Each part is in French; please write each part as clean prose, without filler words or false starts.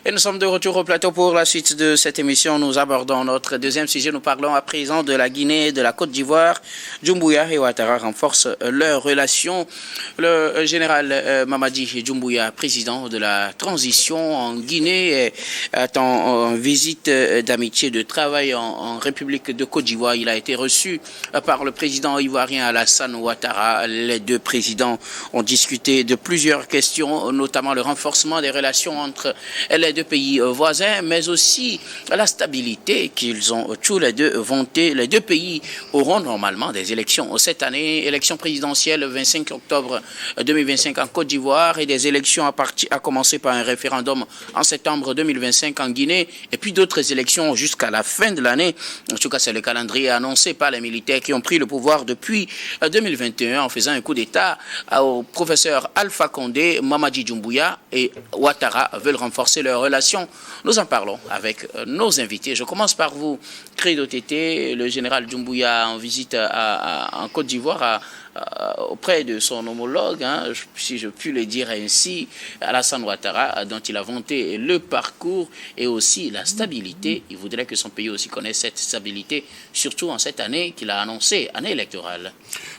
Et nous sommes de retour au plateau pour la suite de cette émission. Nous abordons notre deuxième sujet. Nous parlons à présent de la Guinée et de la Côte d'Ivoire. Doumbouya et Ouattara renforcent leurs relations. Le général Mamadi Doumbouya, président de la transition en Guinée, est en visite d'amitié, de travail en République de Côte d'Ivoire. Il a été reçu par le président ivoirien Alassane Ouattara. Les deux présidents ont discuté de plusieurs questions, notamment le renforcement des relations entre les deux pays voisins, mais aussi la stabilité qu'ils ont tous les deux vanté. Les deux pays auront normalement des élections cette année, élections présidentielles le 25 octobre 2025 en Côte d'Ivoire et des élections à commencer par un référendum en septembre 2025 en Guinée et puis d'autres élections jusqu'à la fin de l'année. En tout cas, c'est le calendrier annoncé par les militaires qui ont pris le pouvoir depuis 2021 en faisant un coup d'État au professeur Alpha Condé. Mamadi Doumbouya et Ouattara veulent renforcer leurs relations. Nous en parlons avec nos invités. Je commence par vous, Credo Tété, le général Doumbouya en visite en Côte d'Ivoire auprès de son homologue, si je puis le dire ainsi, Alassane Ouattara, dont il a vanté le parcours et aussi la stabilité. Il voudrait que son pays aussi connaisse cette stabilité, surtout en cette année qu'il a annoncée, année électorale.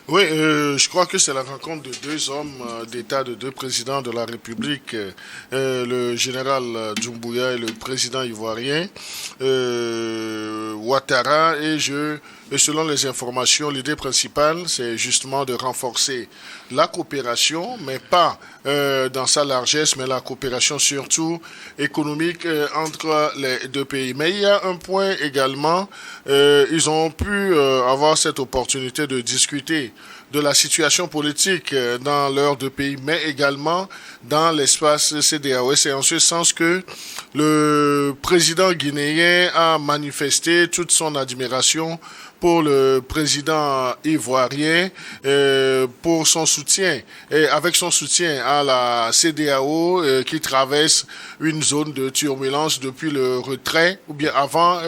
Oui, je crois que c'est la rencontre de deux hommes d'État, de deux présidents de la République, le général Doumbouya et le président ivoirien Ouattara, et selon les informations, l'idée principale, c'est justement de renforcer la coopération, mais pas dans sa largesse, mais la coopération surtout économique entre les deux pays. Mais il y a un point également, ils ont pu avoir cette opportunité de discuter de la situation politique dans leurs deux pays, mais également dans l'espace CEDEAO. C'est en ce sens que le président guinéen a manifesté toute son admiration pour le président ivoirien, pour son soutien, et avec son soutien à la CEDEAO qui traverse une zone de turbulence depuis le retrait, ou bien avant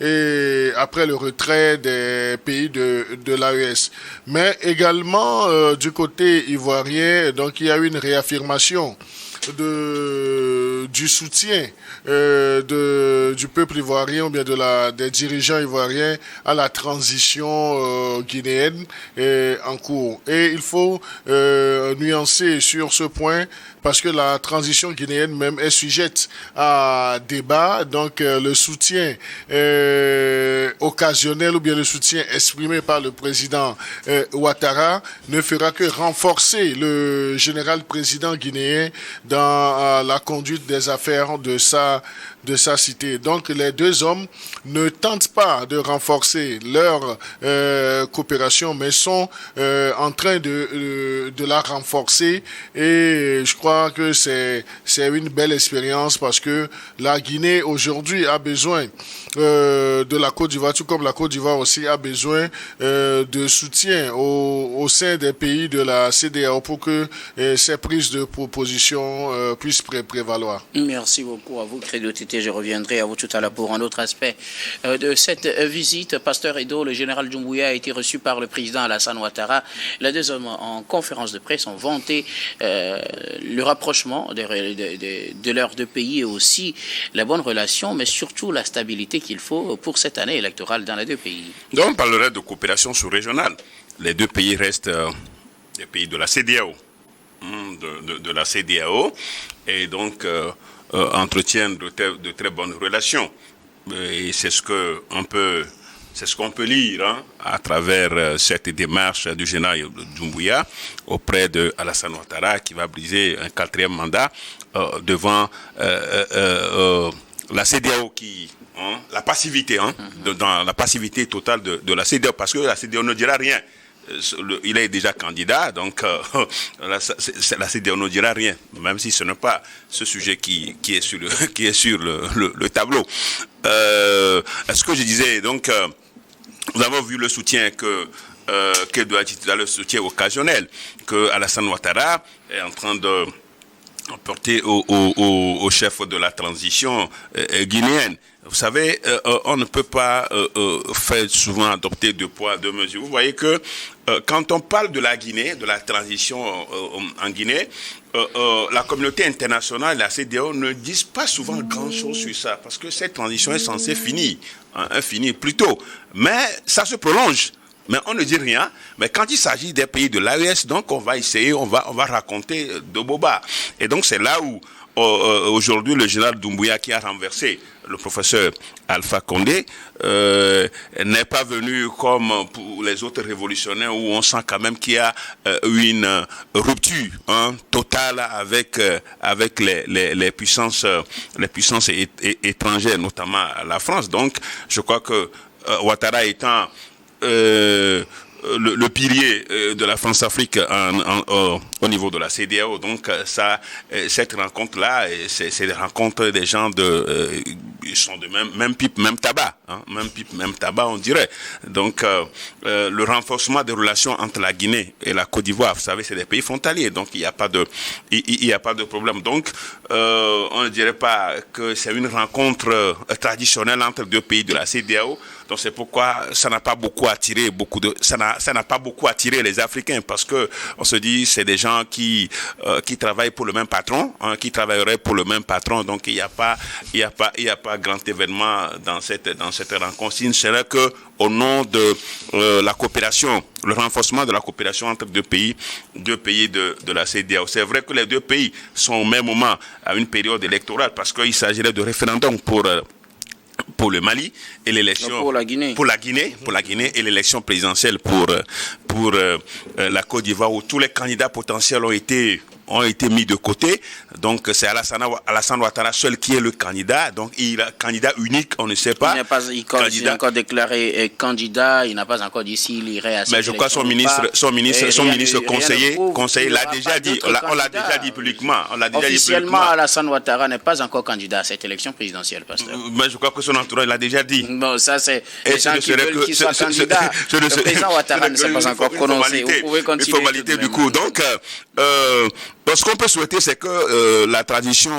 et après le retrait des pays de l'AES. Mais également du côté ivoirien, donc il y a eu une réaffirmation du soutien du peuple ivoirien ou bien des dirigeants ivoiriens à la transition guinéenne en cours. Et il faut nuancer sur ce point parce que la transition guinéenne même est sujette à débat. Donc le soutien occasionnel ou bien le soutien exprimé par le président Ouattara ne fera que renforcer le général président guinéen dans la conduite des affaires de sa cité. Donc les deux hommes ne tentent pas de renforcer leur coopération, mais sont en train de la renforcer, et je crois que c'est une belle expérience parce que la Guinée aujourd'hui a besoin de la Côte d'Ivoire, tout comme la Côte d'Ivoire aussi a besoin de soutien au sein des pays de la CEDEAO pour que ces prises de proposition puissent prévaloir. Merci beaucoup à vous, Credo Tété. Je reviendrai à vous tout à l'heure pour un autre aspect de cette visite. Pasteur Edo, le général Doumbouya a été reçu par le président Alassane Ouattara. Les deux hommes, en conférence de presse, ont vanté le rapprochement de leurs deux pays et aussi les bonnes relations, mais surtout la stabilité qu'il faut pour cette année électorale dans les deux pays. Donc on parlerait de coopération sous-régionale. Les deux pays restent des pays de la CEDEAO, de la CEDEAO, et donc entretiennent de très bonnes relations. Et c'est ce qu'on peut lire à travers cette démarche du général Doumbouya auprès de Alassane Ouattara, qui va briser un 4e mandat devant la CEDEAO la passivité, dans la passivité totale de la CEDEAO, parce que la CEDEAO ne dira rien. Il est déjà candidat, donc la CEDEAO ne dira rien, même si ce n'est pas ce sujet qui est sur le tableau. Ce que je disais, donc, nous avons vu le soutien que doit être le soutien occasionnel que Alassane Ouattara est en train de porté au chef de la transition guinéenne. Vous savez, on ne peut pas faire souvent adopter deux poids, deux mesures. Vous voyez que quand on parle de la Guinée, de la transition en Guinée, la communauté internationale, la CEDEAO, ne disent pas souvent grand-chose sur ça, parce que cette transition est censée finir, finir plus tôt. Mais ça se prolonge. Mais on ne dit rien. Mais quand il s'agit des pays de l'AES, donc on va essayer, on va raconter de boba. Et donc c'est là où aujourd'hui le général Doumbouya, qui a renversé le professeur Alpha Condé, n'est pas venu comme pour les autres révolutionnaires, où on sent quand même qu'il y a une rupture totale avec les puissances étrangères, notamment la France. Donc je crois que Ouattara étant le pilier de la France-Afrique au niveau de la CEDEAO. Donc cette rencontre-là, c'est des rencontres des gens ils sont de même pipe, même tabac, même pipe, même tabac, on dirait. Donc le renforcement des relations entre la Guinée et la Côte d'Ivoire, vous savez, c'est des pays frontaliers, donc il n'y a pas de problème. Donc on ne dirait pas que c'est une rencontre traditionnelle entre deux pays de la CEDEAO. Donc c'est pourquoi ça n'a pas beaucoup attiré ça n'a pas beaucoup attiré les Africains, parce que on se dit c'est des gens qui travaillent pour le même patron, qui travailleraient pour le même patron. Donc il y a pas grand événement dans cette rencontre. Il ne serait que au nom de la coopération, le renforcement de la coopération entre deux pays de la CEDEAO. C'est vrai que les deux pays sont au même moment à une période électorale, parce qu'il s'agirait de référendum pour le Mali et l'élection pour la Guinée et l'élection présidentielle pour la Côte d'Ivoire, où tous les candidats potentiels ont été mis de côté. Donc c'est Alassane Ouattara seul qui est le candidat. Donc il est candidat unique, on ne sait pas. Il n'a encore déclaré candidat, il n'a pas encore dit s'il irait à cette élection. Mais je crois son ministre conseiller l'a déjà dit. On l'a déjà dit publiquement. Officiellement, Alassane Ouattara n'est pas encore candidat à cette élection présidentielle, pasteur. Mais je crois que son entourage l'a déjà dit. Bon, ça c'est les gens qui veulent qu'il soit candidat. Le président Ouattara ne s'est pas encore prononcé. Vous pouvez continuer. Une formalité du coup. Donc ce qu'on peut souhaiter, c'est que la transition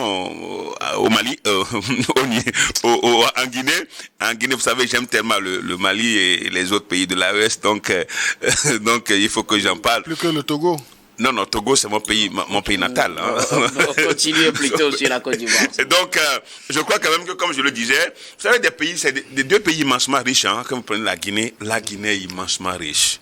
au Mali, en Guinée, vous savez, j'aime tellement le Mali et les autres pays de l'AES, donc il faut que j'en parle. Plus que le Togo. Non, Togo, c'est mon pays natal. Continuez plutôt sur la Côte d'Ivoire. Donc, je crois quand même que, comme je le disais, vous savez, c'est des deux pays immensement riches. Quand vous prenez la Guinée est immensement riche.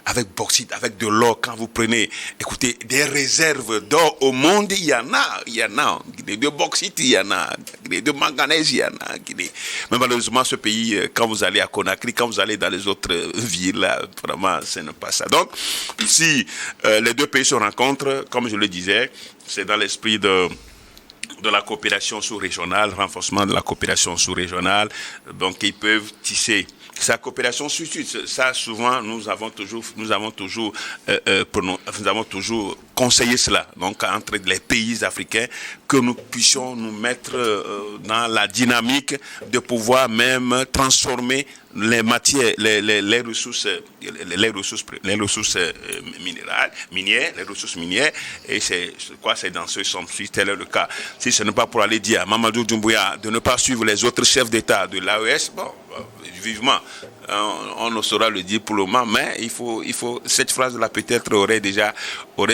Avec bauxite, avec de l'or, quand vous prenez, écoutez, des réserves d'or au monde, il y en a. De bauxite, il y en a. De manganèse, il y en a. Mais malheureusement, ce pays, quand vous allez à Conakry, quand vous allez dans les autres villes, là, vraiment, ce n'est pas ça. Donc, si les deux pays se rencontrent, comme je le disais, c'est dans l'esprit de la coopération sous-régionale, renforcement de la coopération sous-régionale. Donc, ils peuvent tisser sa coopération sud-sud. Ça, souvent, nous avons toujours conseillé cela. Donc, entre les pays africains, que nous puissions nous mettre dans la dynamique de pouvoir même transformer les matières, les ressources minières, et c'est dans ce sens, si tel est le cas. Si ce n'est pas pour aller dire à Mamadou Doumbouya de ne pas suivre les autres chefs d'État de l'AES, vivement, on ne saura le dire pour le moment, mais il faut cette phrase-là peut-être aurait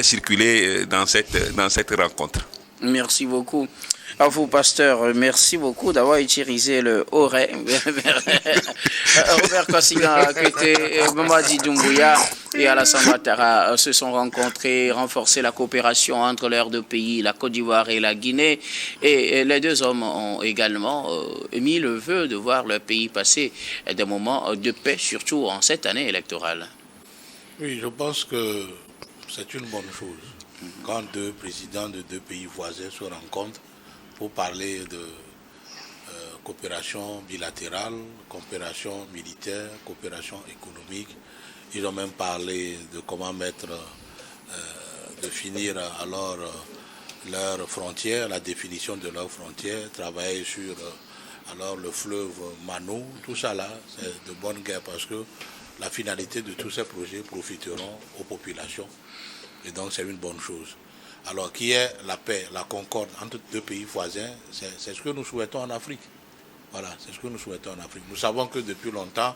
circulé dans cette rencontre. Merci beaucoup. À vous, pasteur, merci beaucoup d'avoir utilisé le aurait. Robert Kossigan, Mamadi Doumbouya et Alassane Ouattara se sont rencontrés, renforcé la coopération entre leurs deux pays, la Côte d'Ivoire et la Guinée. Et les deux hommes ont également émis le vœu de voir leur pays passer des moments de paix, surtout en cette année électorale. Oui, je pense que c'est une bonne chose quand deux présidents de deux pays voisins se rencontrent pour parler de coopération bilatérale, coopération militaire, coopération économique. Ils ont même parlé de comment définir alors leurs frontières, la définition de leurs frontières, travailler sur alors le fleuve Mano. Tout ça là, c'est de bonne guerre parce que la finalité de tous ces projets profiteront aux populations. Et donc c'est une bonne chose. alors qui est la paix, la concorde entre deux pays voisins, c'est ce que nous souhaitons en Afrique. Voilà, c'est ce que nous souhaitons en Afrique. Nous savons que depuis longtemps,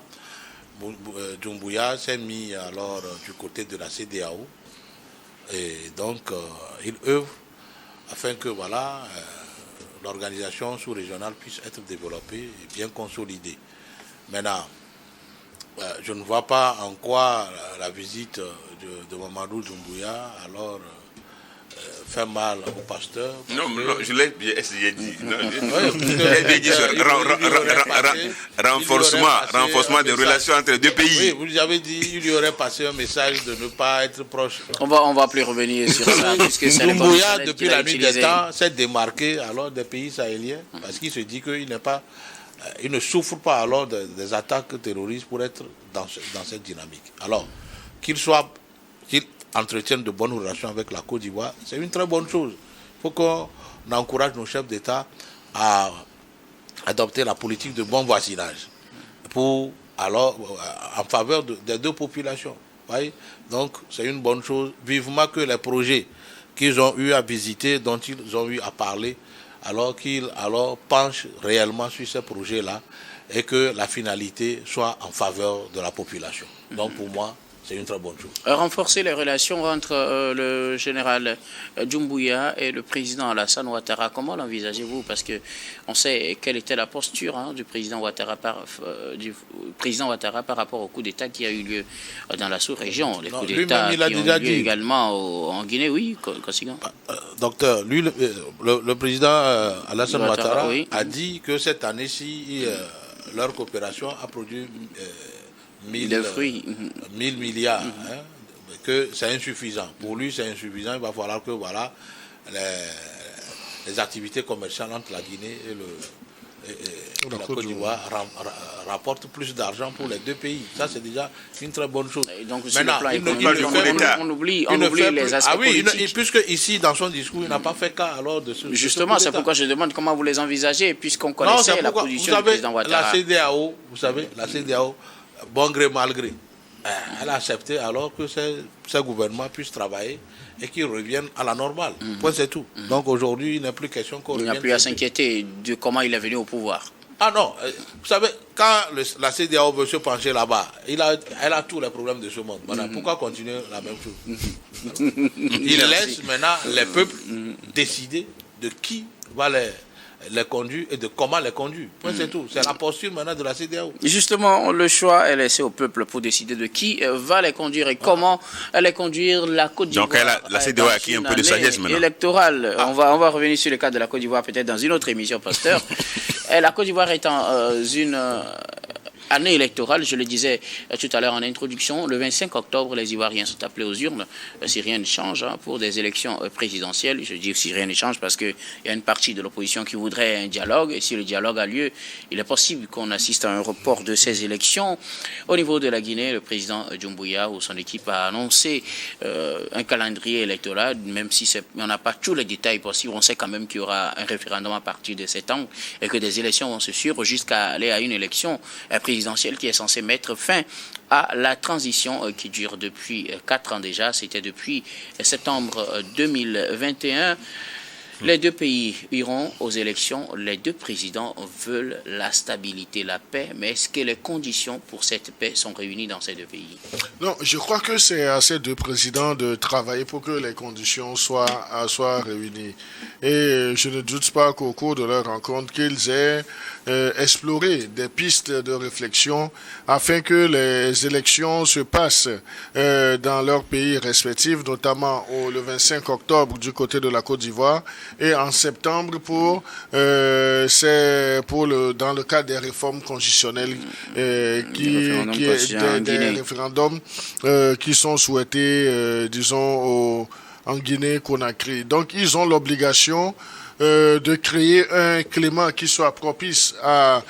Doumbouya s'est mis alors du côté de la CEDEAO et donc il œuvre afin que voilà, l'organisation sous-régionale puisse être développée et bien consolidée. Maintenant, je ne vois pas en quoi la visite de Mamadou Doumbouya alors fait mal au pasteur. Non, je l'ai essayé de dire. Renforcement des relations entre les deux pays. Oui, vous avez dit qu'il y aurait passé un message de ne pas être proche. On va plus revenir sur ça. Doumbouya, depuis la nuit des temps, s'est démarqué alors des pays sahéliens parce qu'il se dit qu'il n'est pas, il ne souffre pas alors des attaques terroristes pour être dans cette dynamique. Alors, qu'il entretiennent de bonnes relations avec la Côte d'Ivoire, c'est une très bonne chose. Il faut qu'on encourage nos chefs d'État à adopter la politique de bon voisinage en faveur des deux populations. Voyez. Donc c'est une bonne chose. Vivement que les projets qu'ils ont eu à visiter, dont ils ont eu à parler, alors qu'ils penchent réellement sur ces projets-là et que la finalité soit en faveur de la population. Donc pour moi, c'est une très bonne chose. Renforcer les relations entre le général Doumbouya et le président Alassane Ouattara, comment l'envisagez-vous? Parce qu'on sait quelle était la posture du président Ouattara par rapport au coup d'État qui a eu lieu dans la sous-région. Les coups d'État qui ont eu lieu également en Guinée, oui, Consigan. Docteur, lui, le président Alassane Ouattara a dit que cette année-ci, leur coopération a produit 1000 milliards, que c'est insuffisant. Pour lui, c'est insuffisant. Il va falloir que voilà, les activités commerciales entre la Guinée et la Côte d'Ivoire rapportent plus d'argent pour les deux pays. Ça, c'est déjà une très bonne chose. Et donc, maintenant, on oublie les aspects politiques. Puisque ici, dans son discours, il n'a pas fait cas alors de ce. Justement, c'est pourquoi je demande comment vous les envisagez, puisqu'on connaissait la position du président Ouattara. La CEDEAO, bon gré, mal gré, elle a accepté alors que ces gouvernements puissent travailler et qu'ils reviennent à la normale. Point, c'est tout. Donc aujourd'hui, il n'est plus question qu'on revienne. Il n'a plus à s'inquiéter de comment il est venu au pouvoir. Ah non, vous savez, quand la CEDEAO veut se pencher là-bas, elle a tous les problèmes de ce monde. Voilà. Pourquoi continuer la même chose? Il laisse maintenant les peuples décider de qui va les conduire et de comment les conduire. C'est tout. C'est la posture maintenant de la CEDEAO. Justement, le choix est laissé au peuple pour décider de qui va les conduire et comment les conduire. La Côte d'Ivoire. Donc la CEDEAO a acquis un peu de sagesse maintenant. Électorale. On va revenir sur le cas de la Côte d'Ivoire peut-être dans une autre émission, Pasteur. La Côte d'Ivoire est dans une année électorale, je le disais tout à l'heure en introduction, le 25 octobre, les Ivoiriens sont appelés aux urnes, si rien ne change, pour des élections présidentielles. Je dis si rien ne change parce qu'il y a une partie de l'opposition qui voudrait un dialogue, et si le dialogue a lieu, il est possible qu'on assiste à un report de ces élections. Au niveau de la Guinée, le président Doumbouya ou son équipe a annoncé un calendrier électoral, même si on n'a pas tous les détails possibles, on sait quand même qu'il y aura un référendum à partir de septembre et que des élections vont se suivre jusqu'à aller à une élection présidentielle qui est censé mettre fin à la transition qui dure depuis 4 ans déjà. C'était depuis septembre 2021. Les deux pays iront aux élections. Les deux présidents veulent la stabilité, la paix. Mais est-ce que les conditions pour cette paix sont réunies dans ces deux pays? Non, je crois que c'est à ces deux présidents de travailler pour que les conditions soient réunies. Et je ne doute pas qu'au cours de leur rencontre, qu'ils aient exploré des pistes de réflexion afin que les élections se passent dans leurs pays respectifs, notamment le 25 octobre du côté de la Côte d'Ivoire et en septembre dans le cadre des réformes constitutionnelles des référendums qui sont souhaités, disons, en Guinée-Conakry. Donc, ils ont l'obligation de créer un climat qui soit propice à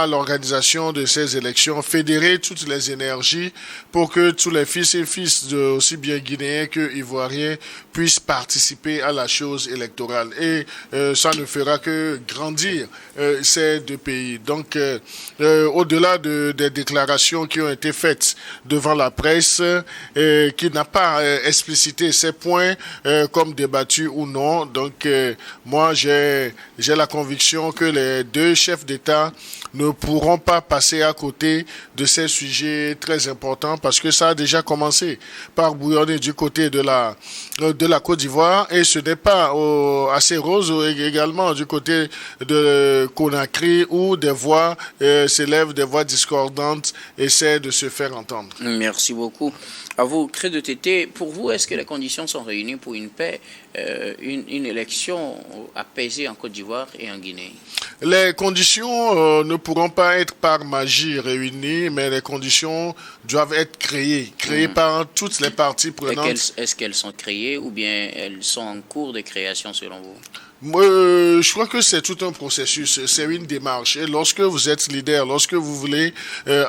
l'organisation de ces élections, fédérer toutes les énergies pour que tous les fils et fils aussi bien guinéens que ivoiriens puissent participer à la chose électorale. Et ça ne fera que grandir ces deux pays. Donc, au-delà des déclarations qui ont été faites devant la presse, qui n'a pas explicité ces points comme débattus ou non. Donc, moi, j'ai la conviction que les deux chefs d'État ne pourront pas passer à côté de ces sujets très importants parce que ça a déjà commencé par bouillonner du côté de la Côte d'Ivoire et ce n'est pas assez rose également du côté de Conakry où des voix s'élèvent, des voix discordantes essaient de se faire entendre. Merci beaucoup. À vous, Credo Tété, pour vous, est-ce que les conditions sont réunies pour une paix, une élection apaisée en Côte d'Ivoire et en Guinée? Les conditions ne pourront pas être par magie réunies, mais les conditions doivent être créées par toutes les parties prenantes. Est-ce qu'elles sont créées ou bien elles sont en cours de création selon vous? Je crois que c'est tout un processus, c'est une démarche. Et lorsque vous êtes leader, lorsque vous voulez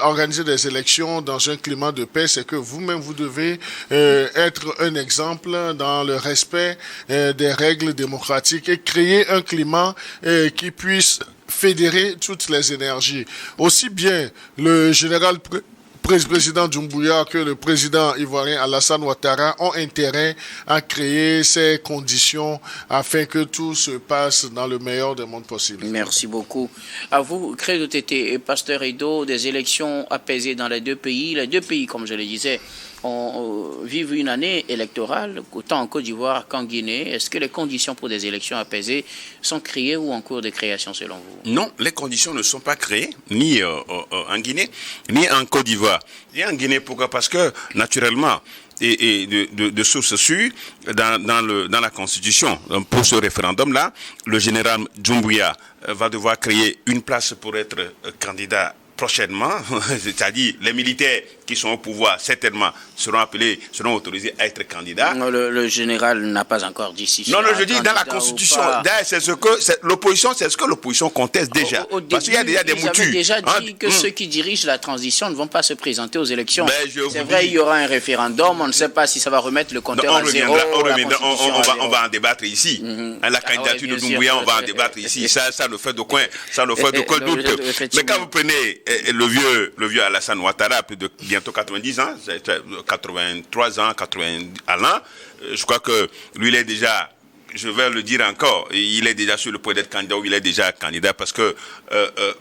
organiser des élections dans un climat de paix, c'est que vous-même, vous devez être un exemple dans le respect des règles démocratiques et créer un climat qui puisse fédérer toutes les énergies. Aussi bien le général président Doumbouya que le président ivoirien Alassane Ouattara ont intérêt à créer ces conditions afin que tout se passe dans le meilleur des mondes possibles. Merci beaucoup. À vous, Credo Tété et Pasteur Edo, des élections apaisées dans les deux pays. Les deux pays, comme je le disais, vivent une année électorale, autant en Côte d'Ivoire qu'en Guinée. Est-ce que les conditions pour des élections apaisées sont créées ou en cours de création selon vous? Non, les conditions ne sont pas créées, ni en Guinée, ni en Côte d'Ivoire. Et en Guinée, pourquoi? Parce que, naturellement, et de source sûre, dans la Constitution, pour ce référendum-là, le général Doumbouya va devoir créer une place pour être candidat prochainement, c'est-à-dire les militaires qui sont au pouvoir, certainement, seront autorisés à être candidats. Non, le général n'a pas encore dit si. Non, je dis dans la Constitution, c'est ce que l'opposition conteste déjà. Au début, parce qu'il y a déjà des moutures. Ils avaient déjà dit que ceux qui dirigent la transition ne vont pas se présenter aux élections. C'est vrai, il y aura un référendum, on ne sait pas si ça va remettre le compteur à zéro. On va en débattre ici. La candidature de Doumbouya, on va en débattre ici. Ça ne fait de coin doute. Mais quand vous prenez le vieux Alassane Ouattara, plus de bientôt 90 ans, 83 ans, 80 à l'an, je crois que lui, il est déjà, je vais le dire encore, il est déjà sur le point d'être candidat ou il est déjà candidat parce que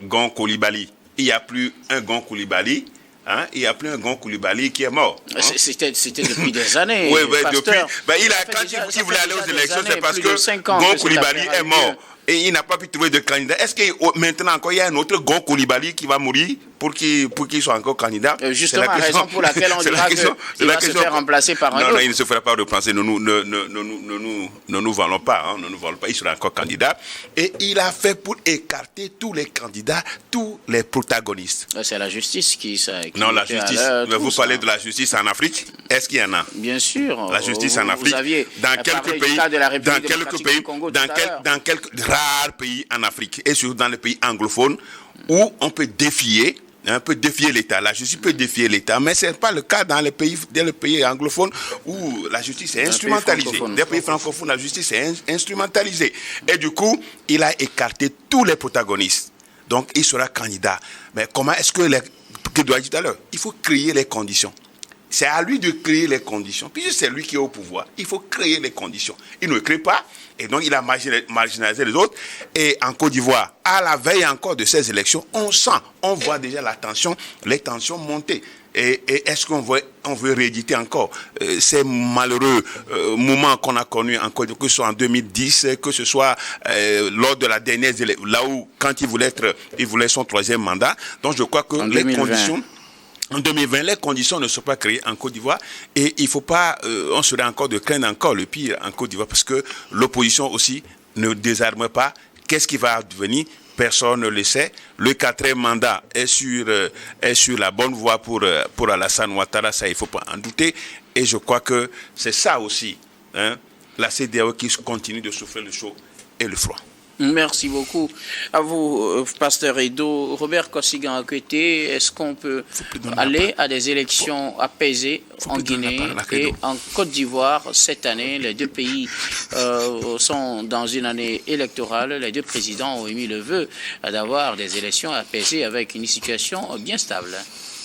Gon Coulibaly, il n'y a plus un Gon Coulibaly. Il n'y a plus un Gon Coulibaly qui est mort. C'était depuis des années. Oui, depuis. Quand il voulait aller aux élections, c'est parce que Gon Coulibaly est mort. Et il n'a pas pu trouver de candidat. Est-ce que maintenant encore il y a un autre Gon Coulibaly qui va mourir pour qu'il soit encore candidat? Justement, la raison pour laquelle on dira qu'il va se faire remplacer par un autre. Non, il ne se fera pas remplacer. Ne nous volons pas. Ne nous volons pas. Il sera encore candidat. Et il a fait pour écarter tous les candidats, tous les protagonistes. C'est la justice qui non, la justice. Vous parlez de la justice en Afrique? Est-ce qu'il y en a? Bien sûr. La justice en Afrique. Dans quelques pays, dans quelques rares pays en Afrique et surtout dans les pays anglophones où on peut défier l'État. La justice peut défier l'État, mais ce n'est pas le cas dans les pays anglophones où la justice est instrumentalisée. Dans les pays francophones, la justice est instrumentalisée. Et du coup, il a écarté tous les protagonistes. Donc, il sera candidat. Mais comment est-ce que doit dire tout à l'heure? Il faut créer les conditions. C'est à lui de créer les conditions. Puisque c'est lui qui est au pouvoir, il faut créer les conditions. Il ne crée pas, et donc il a marginalisé les autres. Et en Côte d'Ivoire, à la veille encore de ces élections, on voit déjà les tensions monter. Et est-ce qu'on veut rééditer encore ces malheureux moments qu'on a connus en Côte d'Ivoire, que ce soit en 2010, que ce soit lors de la dernière élection, là où, quand il voulait son troisième mandat. Donc je crois que conditions... En 2020, les conditions ne sont pas créées en Côte d'Ivoire et il ne faut pas, on serait encore de craindre encore le pire en Côte d'Ivoire parce que l'opposition aussi ne désarme pas. Qu'est-ce qui va advenir? Personne ne le sait. Le 4e mandat est sur la bonne voie pour Alassane Ouattara, ça il ne faut pas en douter. Et je crois que c'est ça aussi, la CEDEAO qui continue de souffler le chaud et le froid. Merci beaucoup. À vous, Pasteur Edo. Robert Kosigan Akwete, est-ce qu'on peut aller à des élections apaisées en Guinée et en Côte d'Ivoire cette année? Les deux pays sont dans une année électorale. Les deux présidents ont émis le vœu d'avoir des élections apaisées avec une situation bien stable.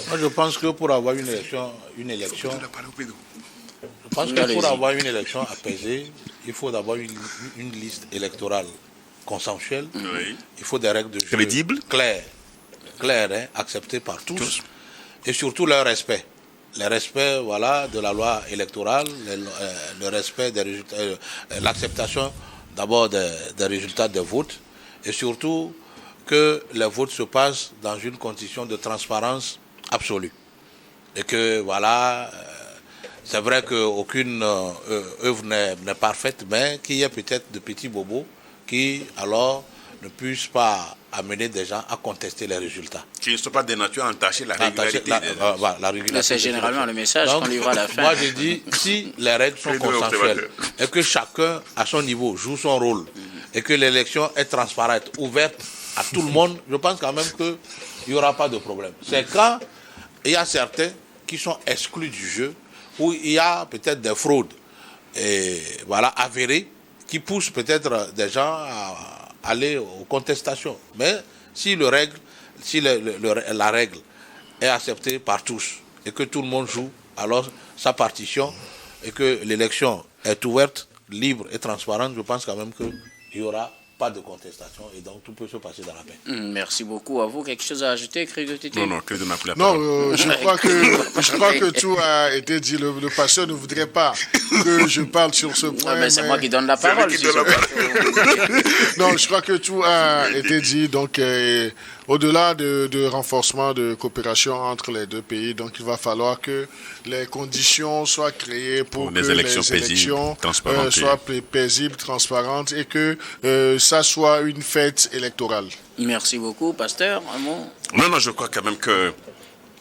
Moi, je pense que pour avoir une élection apaisée, il faut d'abord une liste électorale consensuelle. Oui. Il faut des règles de jeu crédibles, claires, hein, acceptées par tous, et surtout le respect. Le respect, voilà, de la loi électorale, le respect des résultats, l'acceptation d'abord des résultats des votes, et surtout que les votes se passent dans une condition de transparence absolue. Et que, voilà, c'est vrai qu'aucune œuvre n'est parfaite, mais qu'il y ait peut-être de petits bobos qui, alors, ne puissent pas amener des gens à contester les résultats. Qui ne sont pas de nature à entacher la régularité. La régularité. C'est généralement le message qu'on livre à la fin. Moi, je dis, si les règles sont consensuelles et que chacun, à son niveau, joue son rôle et que l'élection est transparente, ouverte à tout le monde, je pense quand même qu'il n'y aura pas de problème. C'est quand il y a certains qui sont exclus du jeu, où il y a peut-être des fraudes et, voilà, avérées, qui poussent peut-être des gens à aller aux contestations. Mais si la règle est acceptée par tous et que tout le monde joue alors sa partition et que l'élection est ouverte, libre et transparente, je pense quand même qu'il n'y aura pas de contestation et donc tout peut se passer dans la paix. Merci beaucoup à vous. Quelque chose à ajouter, Crédit Tété? Non, Crédit n'a plus la parole. Non, je crois que tout a été dit. Le pasteur ne voudrait pas que je parle sur ce point. Mais c'est moi qui donne la parole. Non, je crois que tout a été dit. Donc, au-delà de renforcement de coopération entre les deux pays, donc il va falloir que les conditions soient créées pour que les élections soient paisibles, transparentes et que ça soit une fête électorale. Merci beaucoup, pasteur. Un mot? Non, je crois quand même que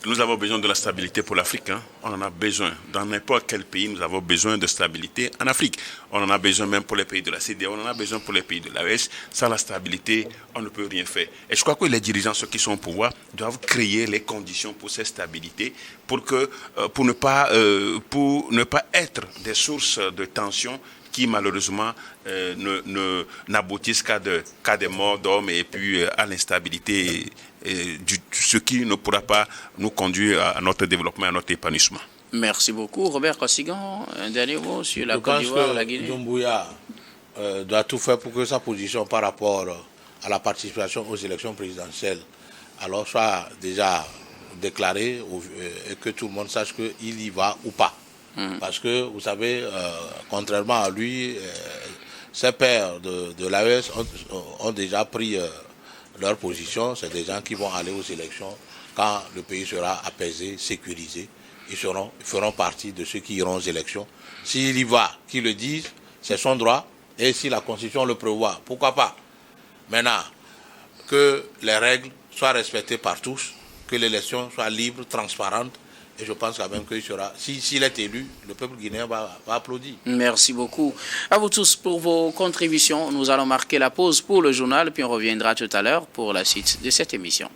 nous avons besoin de la stabilité pour l'Afrique. Hein. On en a besoin. Dans n'importe quel pays, nous avons besoin de stabilité en Afrique. On en a besoin même pour les pays de la CEDEAO, on en a besoin pour les pays de l'AES. Sans la stabilité, on ne peut rien faire. Et je crois que les dirigeants, ceux qui sont au pouvoir, doivent créer les conditions pour cette stabilité, pour ne pas être des sources de tension qui malheureusement n'aboutissent qu'à des morts d'hommes et puis à l'instabilité, ce qui ne pourra pas nous conduire à notre développement, à notre épanouissement. Merci beaucoup. Robert Kosigan, un dernier mot sur la Côte d'Ivoire, la Guinée. Doumbouya doit tout faire pour que sa position par rapport à la participation aux élections présidentielles alors soit déjà déclarée et que tout le monde sache qu'il y va ou pas. Parce que, vous savez, contrairement à lui, ses pairs de l'AES ont déjà pris leur position. C'est des gens qui vont aller aux élections quand le pays sera apaisé, sécurisé. Ils feront partie de ceux qui iront aux élections. S'il y va, qu'ils le disent, c'est son droit. Et si la Constitution le prévoit, pourquoi pas? Maintenant, que les règles soient respectées par tous, que l'élection soit libre, transparente. Et je pense quand même qu'il sera, s'il est élu, le peuple guinéen va applaudir. Merci beaucoup. À vous tous pour vos contributions. Nous allons marquer la pause pour le journal, puis on reviendra tout à l'heure pour la suite de cette émission.